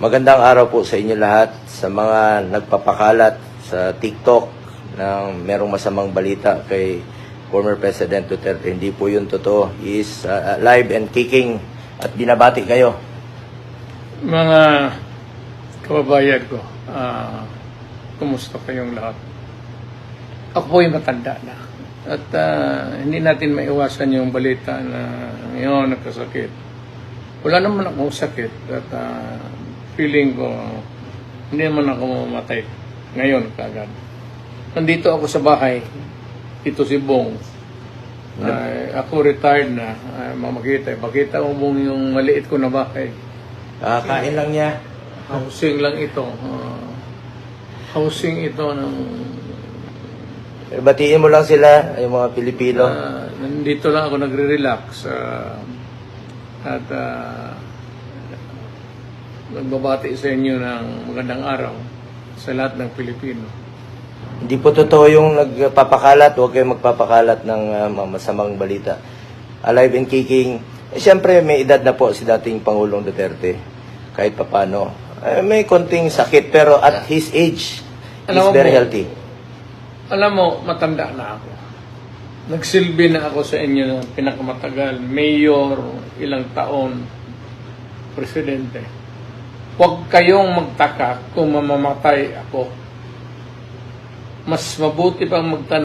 Magandang araw po sa inyo lahat, sa mga nagpapakalat sa TikTok ng merong masamang balita kay former President Duterte. Hindi po yun totoo. He is alive and kicking at binabati kayo. Mga kababayan ko, kumusta kayong lahat? Ako po'y matanda na. At hindi natin maiwasan yung balita na ngayon nagkasakit. Wala naman akong sakit at feeling ko hindi naman ako mamatay ngayon kagad. Nandito ako sa bahay. Ito si Bong. Ako retired na. Makita mo Bong yung maliit ko na bahay. Kain lang niya. Housing lang ito. Housing ito ng... Batiin mo lang sila, yung mga Pilipino. Nandito lang ako nagre-relax. At nagbabati sa inyo ng magandang araw sa lahat ng Pilipino. Hindi po totoo yung nagpapakalat. Huwag kayong magpapakalat ng masamang balita. Alive and kicking. Siyempre, may edad na po si dating Pangulong Duterte. Kahit papano. May konting sakit, pero at his age, he's very healthy. Alam mo, matanda na ako. Nagsilbi na ako sa inyo ng pinakamatagal. Mayor, ilang taon, presidente. Huwag kayong magtaka kung mamamatay ako. Mas mabuti pang magtanong